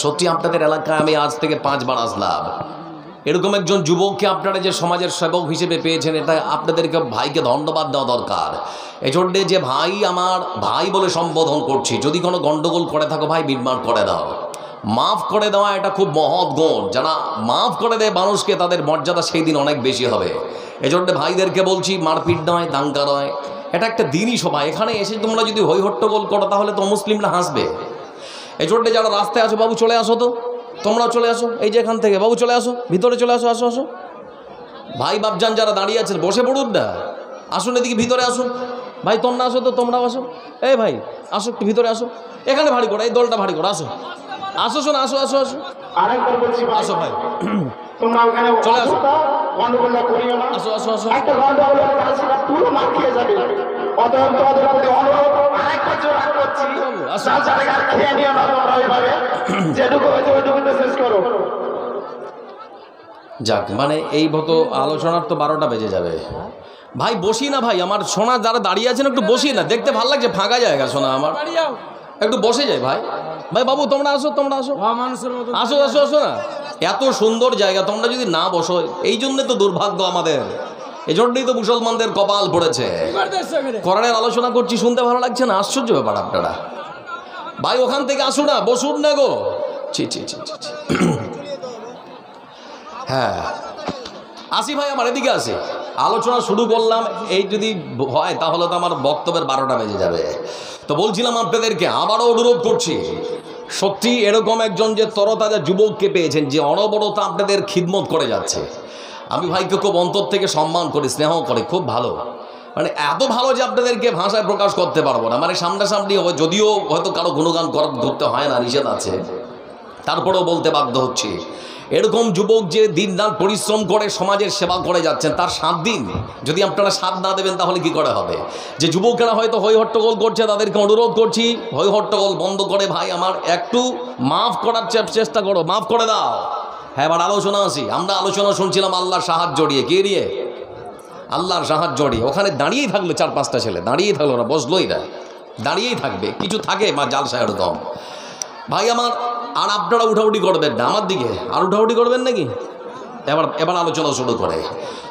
সত্যি আপনাদের এলাকায় আমি আজ থেকে 5 বার আসলাম। এরকম একজন যুবককে আপনারা যে সমাজের সেবক হিসেবে পেয়েছেন, এটা আপনাদেরকে ভাইকে ধন্যবাদ দেওয়া দরকার। এজন্যে যে ভাই আমার ভাই বলে সম্বোধন করছি, যদি কোনো গন্ডগোল করে থাকো ভাই মিটমাট করে দাও। মাফ করে দেওয়া এটা খুব মহৎ গুণ। যারা মাফ করে দেয় মানুষকে, তাদের মর্যাদা সেই দিন অনেক বেশি হবে। এজন্য ভাইদেরকে বলছি, মারপিট নয়, দাঙ্গা নয়, এটা একটা দিনই সভা। এখানে এসে তোমরা যদি হই হট্টগোল করো তাহলে তো মুসলিমরা হাসবে। এই জন্যে যারা রাস্তায় আছো, বাবু চলে আসো, তো তোমরাও চলে আসো। এই যে এখান থেকে বাবু চলে আসো, ভিতরে চলে আসো, আসো আসো। ভাই বাপজান যারা দাঁড়িয়ে আছেন বসে পড়ুন না, আসুন এদিকে ভিতরে আসুন। ভাই তোমরা আসো, তো তোমরাও আসো। এই ভাই আসো, একটু ভিতরে আসো, এখানে ভারী করো, এই দলটা ভারী করো, আসো আসো, শোনো, আসো আসো আসো, আরেকবার বলছি আসো ভাই, তোমরা ওখানে চলে আসো, গন্ডগোল করিও না। আসো আসো আসো। একটা গন্ডগোল কালসিটা পুরো মার খেয়ে যাবে। অতএব তোমাদের প্রতি অনুরোধ, আরেকবার জোর করছি, আসো। চাল জায়গা খেয়ে নিও না তোমরা ওইভাবে। যেটুকু হয়েছে ওইটুকু শেষ করো। যাক, মানে এই মতো আলোচনার তো 12টা বেজে যাবে। ভাই বসি না ভাই, আমার সোনা যারা দাঁড়িয়ে আছেন একটু বসি না, দেখতে ভালো লাগছে, ফাঁকা জায়গা সোনা আমার, একটু বসে যাই ভাই। ভাই বাবু তোমরা আসো, তোমরা আসো, আসো আসো আসো না, এত সুন্দর জায়গা, তোমরা যদি না বসো, এই জন্যে তো দুর্ভাগ্য আমাদের, এই জন্যই তো মুসলমানদের কপাল পড়েছে। কোরআনের আলোচনা করছি, শুনতে ভালো লাগছে না? আশ্চর্য ব্যাপার আপনারা। ভাই ওখান থেকে আসুন না, বসুন না গো। ছি ছি ছি ছি ছি। হ্যাঁ আসি ভাই, আমার এদিকে আসি। আলোচনা শুরু করলাম, এই যদি হয় তাহলে তো আমার বক্তব্যের 12টা বেজে যাবে। তো বলছিলাম আপনাদেরকে আবারও অনুরোধ করছি, সত্যি এরকম একজন যে তরতাজা যুবককে পেয়েছেন, যে অনবরত আপনাদের খিদমত করে যাচ্ছে। আমি ভাইকে খুব অন্তর থেকে সম্মান করি, স্নেহ করি, খুব ভালো, মানে এত ভালো যে আপনাদেরকে ভাষায় প্রকাশ করতে পারবো না। মানে সামনাসামনি যদিও হয়তো কারো গুণগান করতে হয় না, নিষেধ আছে, তারপরেও বলতে বাধ্য হচ্ছি। এরকম যুবক যে দিন রাত পরিশ্রম করে সমাজের সেবা করে যাচ্ছেন, তার 7 দিন যদি আপনারা সাথ না দেবেন তাহলে কি করে হবে? যে যুবকেরা হয়তো হই হট্টগোল করছে, তাদেরকে অনুরোধ করছি, হই হট্টগোল বন্ধ করে ভাই আমার একটু মাফ করার চেষ্টা করো, মাফ করে দাও। হ্যাঁ, এবার আলোচনা আসি। আমরা আলোচনা শুনছিলাম আল্লাহর সাহায্য নিয়ে। কে নিয়ে? আল্লাহর সাহায্য নিয়ে। ওখানে দাঁড়িয়েই থাকলো 4-5টা ছেলে, দাঁড়িয়েই থাকলো না, বসলোই না, দাঁড়িয়েই থাকবে। কিছু থাকে মা জালসা এরকম। ভাই আমার, আর আপনারা উঠাউঠি করবেন না আমার দিকে, আর উঠাউঠি করবেন নাকি? এবার আলোচনা শুরু করে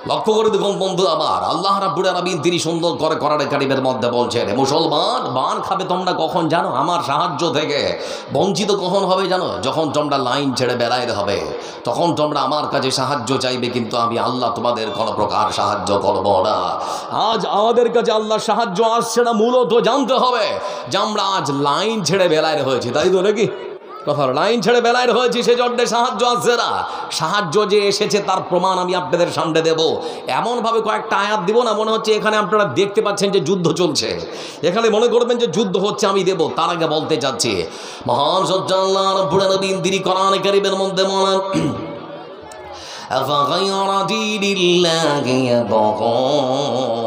লক্ষ্য করে দেখুন বন্ধু আমার, আল্লাহ রাব্বুল আলামিন তিনি সুন্দর করে কোরআনে কারীমের মধ্যে বলছেন, মুসলমান বান খাবে তোমরা কখন জানো? আমার সাহায্য থেকে বঞ্চিত কখন হবে জানো? যখন তোমরা লাইন ছেড়ে বেড়াইতে হবে, তখন তোমরা আমার কাছে সাহায্য চাইবে, কিন্তু আমি আল্লাহ তোমাদের কোনো প্রকার সাহায্য করব না। আজ আমাদের কাছে আল্লাহর সাহায্য আসছে না, মূলত জানতে হবে যে আমরা আজ লাইন ছেড়ে বেড়াইতে হয়েছি, তাই তো নাকি? কথা লাইন ছেড়ে বেলায় হয়েছি, সেজন্য সাহায্য আসছে না। সাহায্য যে এসেছে তার প্রমাণ আমি আপনাদের সামনে দেব। এমনভাবে কয়েকটা আয়াত দিব না, মনে হচ্ছে এখানে আপনারা দেখতে পাচ্ছেন যে যুদ্ধ চলছে, এখানে মনে করবেন যে যুদ্ধ হচ্ছে, আমি দেব। তার আগে বলতে চাচ্ছি, মহান সত্য আল্লাহ রাব্বুল আলামিন তিনি কোরআনে কারীমের মধ্যে বলেন, আফাগায়রা দীনিল্লাহি ইয়াবগুন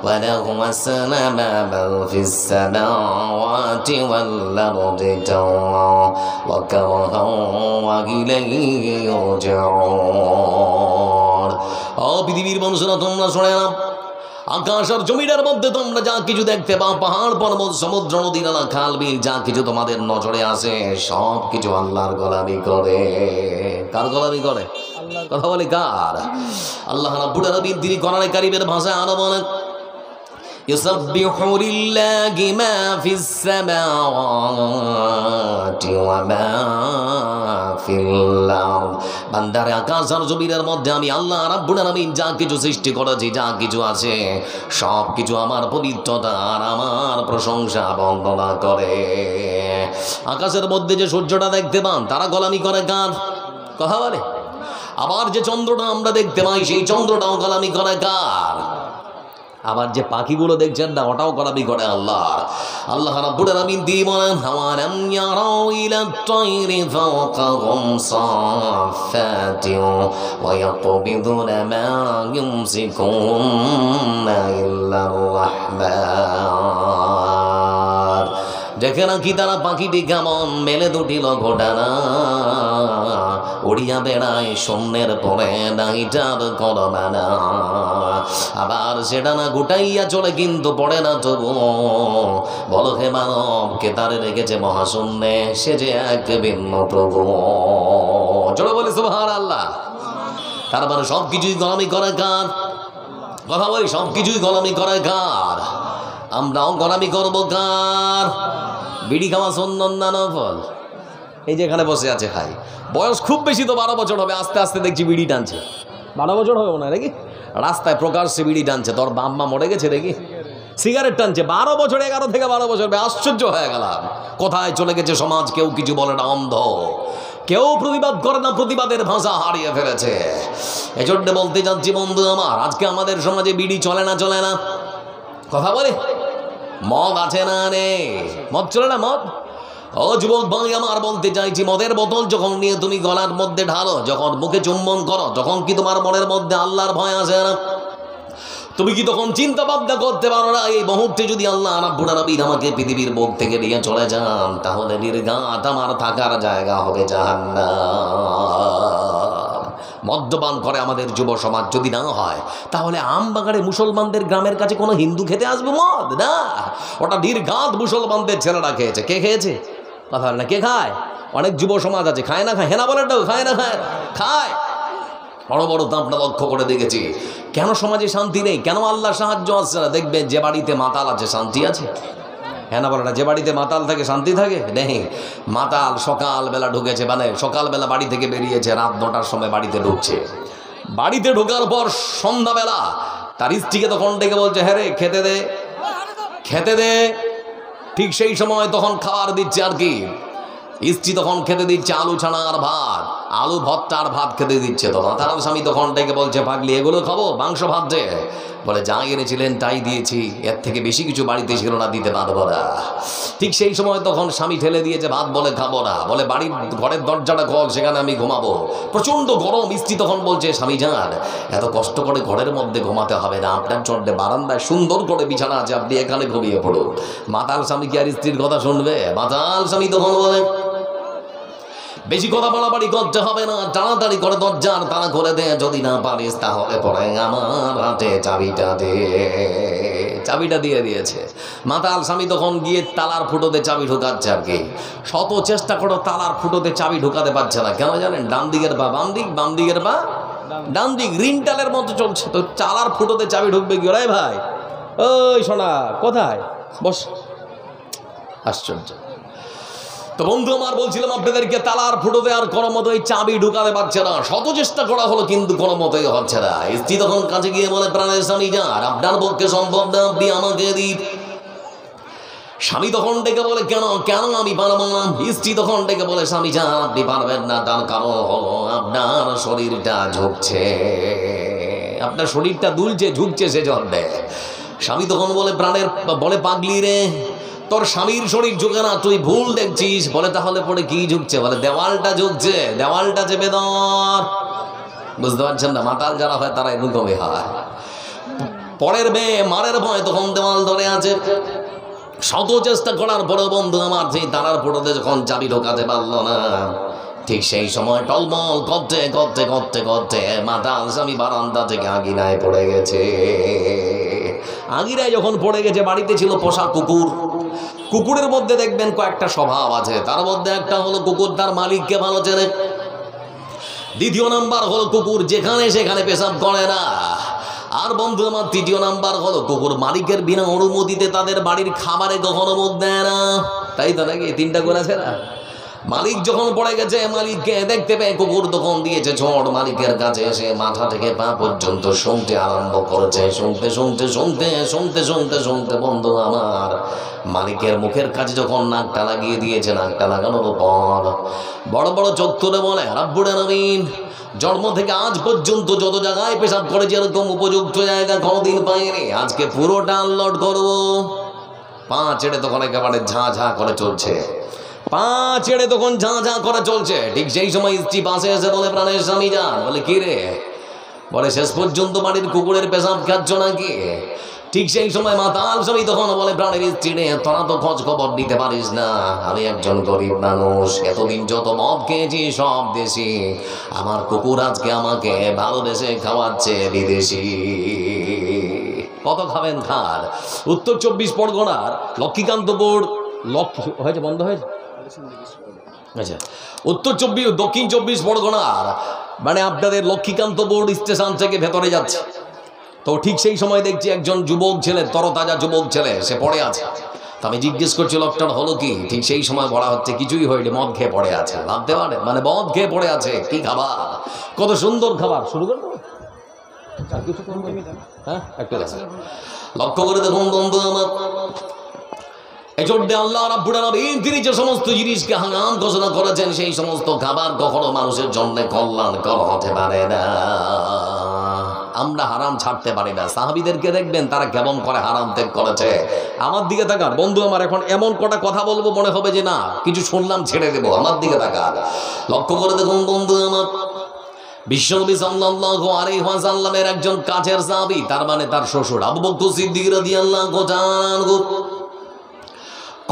وله أسلم من في السماوات والأرض طوعا وكرها وإليه يرجعون। পৃথিবীর মানুষরা তোমরা শুনে নাও, আকাশ আর জমিনের মধ্যে তোমরা যা কিছু দেখতে পাও, পাহাড় পর্বত সমুদ্র নদী নালা খাল বিল, যা কিছু তোমাদের নজরে আসে, সব কিছু আল্লাহর গোলামি করে। কার গোলামি করে? কথা বলে কার? আল্লাহ রাব্বুল আলামিন তিনি কোরআনে কারীমের ভাষায় আরো বলেন, ইউসাব্বিহু লিল্লাহি মা ফিস সামাওয়াতি ওয়া মা ফিল আরদ। বান্দারে আকাশ আর জমিনের মধ্যে আমি আল্লাহ রাব্বুল আলামিন যা কিছু সৃষ্টি করেছি, যা কিছু আছে, সব কিছু আমার পবিত্রতা আর আমার প্রশংসা বন্দনা করে। আকাশের মধ্যে যে সূর্যটা দেখতে পান, তারা গোলামি করে কার? কথা বলে। আবার যে চন্দ্রটা আমরা দেখতে পাই, সেই চন্দ্রটাও গোলামি করে কার? আবার যে পাখিগুলো দেখছেন না, ওটাও গোলামি করে আল্লাহ। আল্লাহ রাব্বুল আলামিন তিনি বলেন, হাওয়ালাম ইয়ারাউ ইলাত তায়রি ফাওকাহুম সাফাতিন ওয়া ইয়াকবিদুনা মা ইউমসিকুনা ইল্লার রাহমান। দেখে নাকি তারা পাখিটি কেমন মেলে দুটিল ঘটানা, উড়িয়া বেড়ায় শূন্যের পরে নাইটার করমানা। আবার সেটা না গুটাইয়া চলে কিন্তু পড়ে না তবু, বলো হে মানব কে তারে রেখেছে মহাশূন্যে, সে যে এক ভিন্ন প্রভু। চলো বলি সুবহানাল্লাহ। তারপরে সবকিছুই গোলামি করে কার? কথা বলি, সবকিছুই গোলামি করে কার? আমরাও গোলামি করবো কার? বিড়ি খাওয়া সুন্নাত না নফল? এই যে এখানে বসে আছে খাই, বয়স খুব বেশি তো 12 বছর হবে, আস্তে আস্তে দেখছি বিড়ি টানছে। 12 বছর হবে মনে হয় নাকি? রাস্তায় প্রকাশ্যে বিড়ি টানছে। তোর বাম্মা মরে গেছে দেখি, সিগারেট টানছে। 12 বছর, 11 থেকে 12 বছর। আশ্চর্য হয়ে গেলাম, কোথায় চলে গেছে সমাজ? কেউ কিছু বলে না, অন্ধ। কেউ প্রতিবাদ করে না, প্রতিবাদের ভাষা হারিয়ে ফেলেছে। এজন্য বলতে যাচ্ছি বন্ধু আমার, আজকে আমাদের সমাজে বিড়ি চলে না? চলে না? কথা বলে মদ আছে না? রে মদ চলে না? মদ, ও যুবক ভাই আমার, বলতে চাইছি মদের বোতল যখন নিয়ে তুমি গলার মধ্যে ঢালো, যখন মুখে চুম্বন করো, তখন কি তোমার মনের মধ্যে আল্লাহর ভয় আসে না? তুমি কি তখন চিন্তা ভাবনা করতে পারো না, এই মুহূর্তে যদি আল্লাহ রাব্বুল আলামিন আমাকে পৃথিবীর বুক থেকে নিয়ে চলে যান, তাহলে নির্ঘাত আমার থাকার জায়গা হবে জাহান্নাম। মদ্যপান করে আমাদের যুব সমাজ যদি না হয়, তাহলে আমবাগানে মুসলমানদের গ্রামের কাছে কোনো হিন্দু খেতে আসবে মদ? না, ওটা নির্ঘাত মুসলমানদের ছেলেরা খেয়েছে। কে খেয়েছে? কথা না, কে খায়? অনেক যুব সমাজ আছে খায় না, খায় হেনা বলে খায় না, খায় খায়। বড় বড় দামটা লক্ষ্য করে দেখেছি। কেন সমাজে শান্তি নেই? কেন আল্লাহ সাহায্য আসছে না? দেখবেন যে বাড়িতে মাতাল আছে শান্তি আছে। হ্যাঁ না বলে না, যে বাড়িতে মাতাল থাকে শান্তি থাকে নেই। মাতাল সকালবেলা ঢুকেছে, মানে সকালবেলা বাড়ি থেকে বেরিয়েছে, রাত 9টার সময় বাড়িতে ঢুকছে। বাড়িতে ঢোকার পর সন্ধ্যাবেলা তার স্ত্রীকে তখন ডেকে বলছে, হ্যাঁ রে খেতে দে, খেতে দে। ঠিক সেই সময় তখন খাবার দিচ্ছে আর কি, স্ত্রী তখন খেতে দিচ্ছে আলু ছানা আর ভাত, আলু ভর্তা আর ভাত খেতে দিচ্ছে। তখন তার স্বামী তখন ডেকে বলছে, পাগলি এগুলো খাবো? মাংস ভাত দে। বলে যা এনেছিলেন তাই দিয়েছি, এর থেকে বেশি কিছু বাড়িতে ছিল না, দিতে পারবো না। ঠিক সেই সময় তখন স্বামী ঠেলে দিয়েছে ভাত, বলে খাবো না, বলে বাড়ির ঘরের দরজাটা খোল, সেখানে আমি ঘুমাবো। প্রচন্ড গরম। স্ত্রী তখন বলছে, স্বামী যান, এত কষ্ট করে ঘরের মধ্যে ঘুমাতে হবে না, আপনার চন্ডে বারান্দায় সুন্দর করে বিছানা আছে, আপনি এখানে ঘুমিয়ে পড়ুন। মাতাল স্বামী কি আর স্ত্রীর কথা শুনবে? মাতাল স্বামী তখন বলে, বেশি কথা বাড়াবাড়ি করতে হবে না, তাড়াতাড়ি করে দরজার তালা করে দে, যদি না পারিস তাহলে পরে আমার হাতে চাবিটা দে। চাবিটা দিয়ে দিয়েছে। মাতাল স্বামী তখন গিয়ে তালার ফুটোতে চাবি ঢোকাচ্ছে আর কি। শত চেষ্টা করো, তালার ফুটোতে চাবি ঢোকাতে পারছে না। কেন জানেন? ডান দিকের পা বাম দিক, বাম দিকের পা ডান দিক, রিংটালের মতো চলছে। তো চালার ফুটোতে চাবি ঢুকবে কি? ওরাই ভাই, ওই সোনা কোথায় বস। আশ্চর্য। তো বন্ধু আমার, বলছিলাম আপনাদেরকে, তালার ফুটোতে আর কোনো মতোই চাবি ঢুকাতে পারছে না। শত চেষ্টা করা হলো কিন্তু কোনো মতোই হচ্ছে না। স্ত্রী তখন কাছে গিয়ে বলে, প্রাণের স্বামী যান, আপনার পক্ষে সম্ভব না, আপনি আমাকে দিন। স্বামী তখন ডেকে বলে, কেন কেন আমি পারবো না? স্ত্রী তখন ডেকে বলে, স্বামী যান, আপনি পারবেন না, তার কারণ হলো আপনার শরীরটা ঝুঁকছে, আপনার শরীরটা দুলছে, ঝুঁকছে সেজন্য। স্বামী তখন বলে, প্রাণের বলে, পাগলি রে, তোর স্বামীর শরীর ঝুঁকে না, তুই ভুল দেখছিস। বলে তাহলে পরে কি ঝুঁকছে? বলে দেওয়ালটা ঝুঁকছে, দেওয়ালটা চেপে ধর। বুঝতে পারছেন না? মাতাল যারা হয় তারা এরকমই হয়। পরের মেয়ে মারের ভয় তখন দেওয়াল ধরে আছে। শত চেষ্টা করার পরে বন্ধু আমার, সেই তারার ফুটোতে যখন চাবি ঢোকাতে পারলো না, ঠিক সেই সময় টলমল করতে করতে করতে করতে মাতাল স্বামী বারান্দা থেকে আঙিনায় পড়ে গেছে। আঙিনায় যখন পড়ে গেছে, বাড়িতে ছিল পোষা কুকুর। কুকুরের মধ্যে দেখবেন কয়েকটা স্বভাব আছে। তার মধ্যে একটা হলো কুকুর তার মালিককে ভালো চেনে। দ্বিতীয় নাম্বার হলো কুকুর যেখানে সেখানে পেশাব করে না। আর বন্ধু আমার, তৃতীয় নাম্বার হলো কুকুর মালিকের বিনা অনুমতিতে তাদের বাড়ির খাবারে কখনো মুখ দেয় না। তাই তো নাকি? 3টা গুণ আছে না? মালিক যখন পড়ে গেছে, মালিককে দেখতে পেয়ে কুকুর তখন দিয়েছে ঝড়। মালিকের কাছে এসে মাথা থেকে পা পর্যন্ত শুনতে আরম্ভ করেছে। শুনতে শুনতে শুনতে শুনতে শুনতে শুনতে বন্ধু আমার, মালিকের মুখের কাছে যখন নাকটা লাগিয়ে দিয়েছে, নাকটা লাগানোর পর বড় বড় চোখ তুলে বলে, রাব্বুল আলামিন, জন্ম থেকে আজ পর্যন্ত যত জায়গায় পেশাব করেছে, এরকম উপযুক্ত জায়গা কোনোদিন পাইনি। আজকে পুরোটা আনলোড করবো। পা ছেড়ে তখন একেবারে ঝাঁ ঝাঁ করে চলছে। পা ছেড়ে তখন ঝাঁ ঝাঁ করে চলছে। ঠিক সেই সময় স্ত্রী পাশে এসে বলে, প্রাণের স্বামী যান। বলে কি রে? বলে শেষ পর্যন্ত বাড়ির কুকুরের পেশাব খাচ্ছ নাকি? ঠিক সেই সময় মাতাল স্বামী তখন বলে প্রাণের স্ত্রী রে, তোরা তো খোঁজ খবর দিতে পারিস না, আমি একজন গরিব মানুষ, এতদিন যত মদ খেয়েছি সব দেশি, আমার কুকুর আজকে আমাকে ভালো দেশে খাওয়াচ্ছে বিদেশি। কত খাবেন খান। উত্তর 24 পরগনার লক্ষ্মীকান্তপুর হয়েছে, বন্ধ হয়েছে, আচ্ছা, দক্ষিণ 24 পরগনার মানে আপনাদের লক্ষ্মীকান্তপুর স্টেশন থেকে ভেতরে যাচ্ছে, তো ঠিক সেই সময় দেখছি একজন যুবক ছেলে, তরতাজা যুবক ছেলে, সে পড়ে আছে। তো আমি জিজ্ঞেস করছি লোকটার হলো কি, ঠিক সেই সময় বলা হচ্ছে কিছুই হয়নি, মদ খেয়ে পড়ে আছে। ভাবতে পারে, মানে মদ খেয়ে পড়ে আছে, কি খাবার, কত সুন্দর খাবার। শুরু করবো, হ্যাঁ একটু লক্ষ্য করে দেখুন বন্ধু আমার, এই জন্য আল্লাহ রাব্বুল আলামিন তিনি যে সমস্ত জিনিসকে হারাম ঘোষণা করেছেন, সেই সমস্ত খাবার কখনো মানুষের জন্য কল্যাণকর হতে পারে না। আমরা হারাম ছাড়তে পারি না। সাহাবীদেরকে দেখবেন তারা কেমন করে হারাম ত্যাগ করেছে। আমার দিকে তাকান বন্ধু আমার, এখন এমন কটা কথা বলবো মনে হবে যে না কিছু শুনলাম ছেড়ে দেবো। আমার দিকে তাকান, লক্ষ্য করে দেখুন বন্ধু আমার, বিশ্বনবী সাল্লাল্লাহু আলাইহি ওয়াসাল্লামের একজন কাছের সাহাবী, তার মানে তার শ্বশুর আবু বকর সিদ্দিক রাদিয়াল্লাহু তাআলা আনহু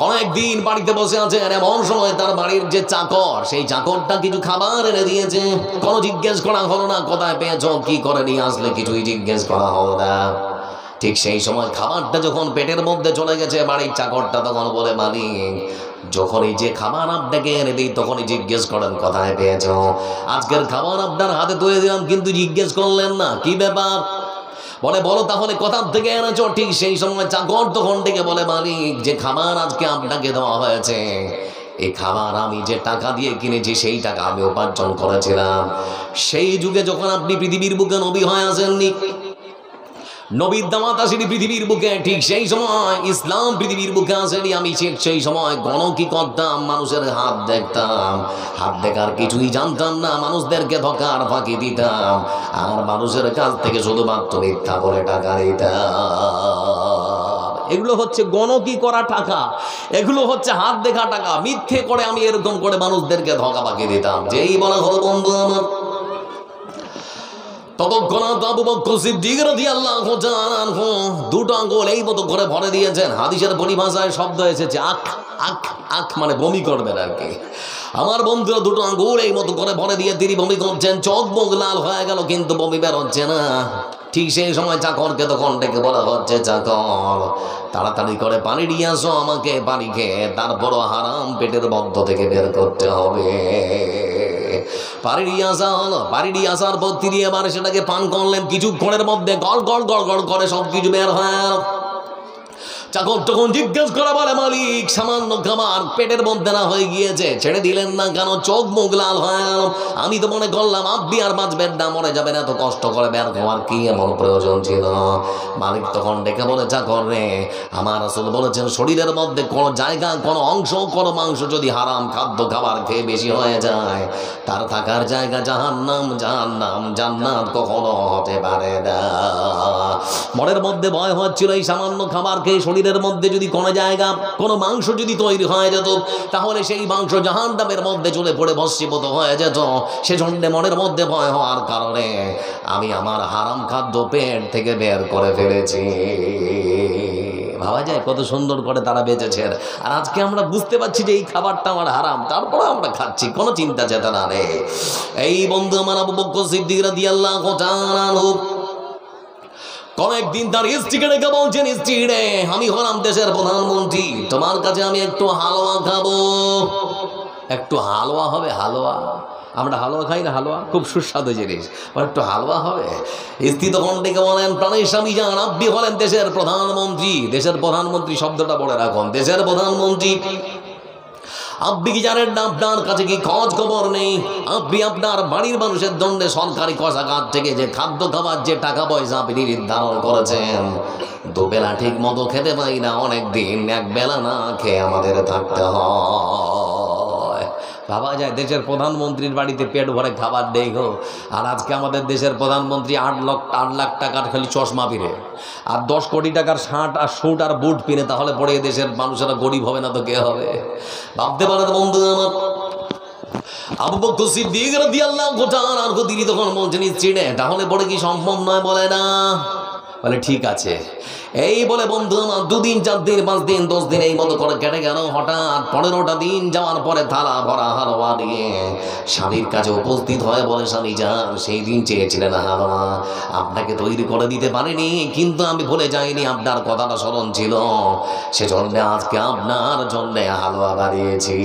কয়েকদিন বাড়িতে বসে আছে, আর এমন সময় তার বাড়ির যে চাকর, সেই চাকরটা কিছু খাবার এনে দিয়েছে। কোনো জিজ্ঞেস করা হলো না কোথায় পেয়েছ, কি করে নিয়ে আসলে, কিছুই জিজ্ঞেস করা হলো না। ঠিক সেই সময় খাবারটা যখন পেটের মধ্যে চলে গেছে, বাড়ির চাকরটা তখন বলে মালিক, যখনই যে খাবার আপনাকে এনে দিই তখনই জিজ্ঞেস করেন কোথায় পেয়েছ, আজকের খাবার আপনার হাতে তুলে দিলাম কিন্তু জিজ্ঞেস করলেন না, কি ব্যাপার? বলে বলো তাহলে কোথা থেকে এনেছো? ঠিক সেই সময় চাকর তখন থেকে বলে মালিক, যে খাবার আজকে আপনাকে দেওয়া হয়েছে, এই খাবার আমি যে টাকা দিয়ে কিনেছি সেই টাকা আমি উপার্জন করেছিলাম। সেই যুগে যখন আপনি পৃথিবীর বুকে নবী হয়ে আসেননি, নবীর দাওয়াত আসেনি পৃথিবীর বুকে, ঠিক সেই সময় ইসলাম পৃথিবীর বুকে আসেনি। আমি সেই সময় গণকি করতাম, মানুষের হাত দেখতাম, হাত দেখার কিছুই জানতাম না, মানুষদেরকে ধোঁকার ফাঁকি দিতাম, আর মানুষের কাছ থেকে শুধুমাত্র মিথ্যা করে টাকা নিতাম। এগুলো হচ্ছে গণকি করা টাকা, এগুলো হচ্ছে হাত দেখা টাকা, মিথ্যে করে আমি এরকম করে মানুষদেরকে ধোঁকা ফাঁকি দিতাম। যেই বলা হলো বন্ধু আমার, ততক্ষণাৎ আবু বকর সিদ্দিক রাদিয়াল্লাহু তাআলা আনহু দুটো আঙ্গুল এই মতো করে ভরে দিয়েছেন। হাদিসের পরিভাষায় শব্দ এসেছে আখ, আখ, আখ মানে বমি করবেন আর কি। আমার বন্ধুরা দুটো আঙ্গুল এই মতো করে ভরে দিয়ে তিনি বমি করছেন, চোখ মুখ লাল হয়ে গেল কিন্তু বমি বের হচ্ছে না। ঠিক সেই সময় চাকরকে তখন ডেকে বলা হচ্ছে, চাকর তাড়াতাড়ি করে পানি নিয়ে আসো, আমাকে পানি খেয়ে তারপরও হারাম পেটের মধ্য থেকে বের করতে হবে। পানি নিয়ে আসা হলো, পানি নিয়ে আসার পর তিনি এবার সেটাকে পান করলেন, কিছুক্ষণের মধ্যে গড় গড় গড় গড় করে সব কিছু বের হয়ে গেল। চাকর তখন জিজ্ঞেস করা বলে, মালিক সামান্য খাবার পেটের মধ্যে না হয়ে গিয়েছে, ছেড়ে দিলেন না কেন? চোখ মুখ লাল হয়ে গেল। আমি তো মনে করলাম আপনি আর বাঁচবেন না, মরে যাবেন, এত কষ্ট করে বের হওয়ার কি এমন প্রয়োজন ছিল? মালিক তখন ডেকে বলে, চাকর রে, আমার রাসূল বলেছেন শরীরের মধ্যে কোনো জায়গা, কোনো অংশ, কোনো মাংস যদি হারাম খাদ্য খাবার খেয়ে বেশি হয়ে যায়, তার থাকার জায়গা জাহান্নাম, জাহান্নাম জান্নাত কখনো হতে পারে না। মনের মধ্যে ভয় হচ্ছিল এই সামান্য খাবার খেয়ে শরীরের মধ্যে যদি কোনো জায়গা, কোনো মাংস যদি তৈরি হয়ে যেত, তাহলে সেই মাংস জাহান্নামের মধ্যে চলে পড়ে ভস্মীভূত হয়ে যেত। সেজন্য মনের মধ্যে ভয় হওয়ার কারণে আমি আমার হারাম খাদ্য পেট থেকে বের করে ফেলেছি। ভাবা যায় কত সুন্দর করে তারা বেঁচেছেন। আর আজকে আমরা বুঝতে পারছি যে এই খাবারটা আমার হারাম, তারপরে আমরা খাচ্ছি, কোনো চিন্তা চেতনা নেই। এই বন্ধু আমার আবু বকর সিদ্দিক রাদিয়াল্লাহু তাআলা আনহু কয়েকদিন তার স্ত্রীকে ডেকে বলছেন, স্ত্রী রে, আমি হলাম দেশের প্রধানমন্ত্রী, তোমার কাছে আমি একটু হালুয়া খাবো। একটু হালুয়া হবে? হালুয়া, আমরা হালুয়া খাই না? হালুয়া খুব সুস্বাদু জিনিস, একটু হালুয়া হবে? স্ত্রী তখন ডেকে বলেন, প্রাণের স্বামী যান, আপনি হলেন দেশের প্রধানমন্ত্রী। দেশের প্রধানমন্ত্রী শব্দটা বলে রাখুন, দেশের প্রধানমন্ত্রী। আপনি কি জানেন না আপনার কাছে কি খোঁজ খবর নেই? আপনি আপনার বাড়ির মানুষের জন্য সরকারি কোষাগার থেকে যে খাদ্য খাবার, যে টাকা পয়সা আপনি নির্ধারণ করেছেন, দুবেলা ঠিক মতো খেতে পাই না, অনেক দিন এক বেলা না খেয়ে আমাদের থাকতে হয়। ভাবা যায় দেশের প্রধানমন্ত্রীর বাড়িতে পেট ভরে খাবার নেই গো। আর আজকে আমাদের দেশের প্রধানমন্ত্রী 8 লাখ টাকার খালি চশমা পিনে, আর 10 কোটি টাকার শার্ট আর স্যুট আর বুট পিনে, তাহলে পরে দেশের মানুষেরা গরিব হবে না তো কে হবে? ভাবতে পারেন বন্ধু আমার। আবু বকর সিদ্দিক রাদিয়াল্লাহু তাআলা আনহু তিনি তখন বলছেন, স্ত্রী রে, তাহলে পরে কি সম্ভব নয়? বলে না, বলে ঠিক আছে। এই বলে বন্ধু আমার 2 দিন 4 দিন 5 দিন 10 দিন এই মতো করে কেটে গেল। হঠাৎ 15টা দিন যাওয়ার পরে থালা ভরা হালুয়া নিয়ে স্বামীর কাছে উপস্থিত হয়ে বলে, স্বামী যান, সেই দিন চেয়েছিলেন হালুয়া, আপনাকে তৈরি করে দিতে পারিনি, কিন্তু আমি ভুলে যাইনি, আপনার কথাটা স্মরণ ছিল, সেজন্য আজকে আপনার জন্য হালুয়া বানিয়েছি।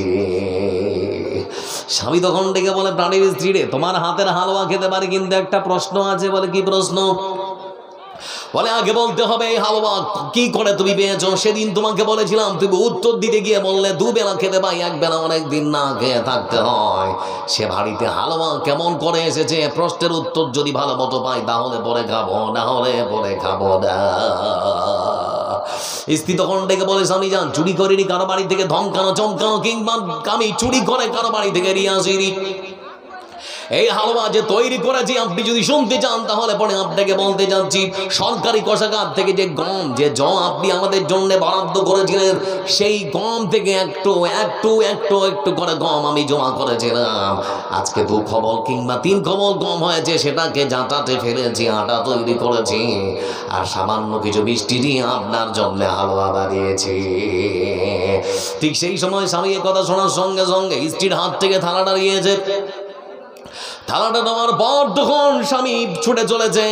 স্বামী তখন ডেকে বলে, প্রাণীর স্ত্রী রে, তোমার হাতের হালুয়া খেতে পারি, কিন্তু একটা প্রশ্ন আছে। বলে কি প্রশ্ন? বলে আগে বলতে হবে এই হালুয়া কি করে তুমি পেয়েছো। সেদিন তোমাকে বলেছিলাম, তুমি উত্তর দিতে গিয়ে বললে 2 বেলা খেতে পাই, 1 বেলা অনেক দিন না খেয়ে থাকতে হয়। সে বাড়িতে হালুয়া কেমন করে এসেছে, প্রশ্নের উত্তর যদি ভালো মতো পাই তাহলে পরে খাবো, না হলে পরে খাবো না। স্ত্রী তখন ডেকে বলে, স্বামী যান, চুরি করিনি কারো বাড়ি থেকে ধমকানো চমকানো, কিংবা আমি চুরি করে কারো বাড়ি থেকে নিয়ে আসিনি। এই হালুয়া যে তৈরি করেছি আপনি যদি শুনতে চান তাহলে পরে আপনাকে বলতে যাচ্ছি, সরকারি কোষাগার থেকে যে গম, যে জল আপনি আমাদের জন্য বরাদ্দ করেছিলেন, সেই গম থেকে একটু একটু একটু একটু করে গম আমি জমা করেছিলাম। আজকে 2 খবল কিংবা 3 খবল গম হয়েছে, সেটাকে জাঁটাতে ফেলেছি, আটা তৈরি করেছি, আর সামান্য কিছু মিষ্টি দিয়ে আপনার জন্য হালুয়া বানিয়েছি। ঠিক সেই সময় স্বামী এ কথা শোনার সঙ্গে সঙ্গে স্ত্রীর হাত থেকে থালাটা নিয়েছে। থালাটা নেওয়ার পর তখন স্বামী ছুটে চলেছে।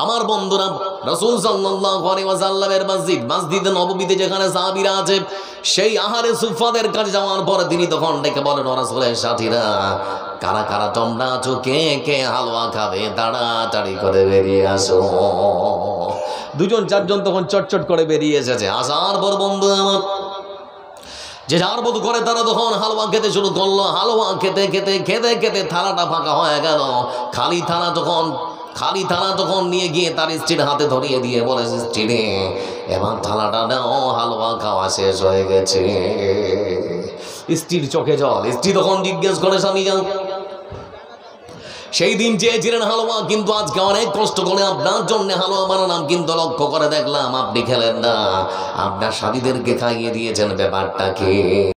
আমার বন্ধুরা, রাসূল সাল্লাল্লাহু আলাইহি ওয়াসাল্লামের মসজিদ, মসজিদে নববীতে যেখানে সাহাবীরা আছে, সেই আহারে সুফাদের কাছে যাওয়ার পরে তিনি তখন ডেকে বলেন, ও রাসূলের সাথীরা, কারা কারা তোমরা আছো, কে কে হালুয়া খাবে, তাড়াতাড়ি করে বেরিয়ে আসো। 2জন 4জন তখন চটচট করে বেরিয়ে এসেছে। আসার পর বন্ধু আমার যে যার মতো করে তারা তখন হালুয়া খেতে শুরু করলো। হালুয়া খেতে খেতে খেতে খেতে থালাটা ফাঁকা হয়ে গেল। খালি থালা তখন নিয়ে গিয়ে তার স্ত্রীর হাতে ধরিয়ে দিয়ে বলে, স্ত্রী রে, এবার থালাটা নাও, হালুয়া খাওয়া শেষ হয়ে গেছে। স্ত্রীর চোখে জল। স্ত্রী তখন জিজ্ঞেস করে, স্বামী যান, সেই দিন চেয়েছিলেন হালুয়া, কিন্তু আজকে অনেক কষ্ট করে আপনার জন্য হালুয়া বানালাম, কিন্তু লক্ষ্য করে দেখলাম আপনি খেলেন না, আপনার সাথীদেরকে খাইয়ে দিয়েছেন, ব্যাপারটা কি?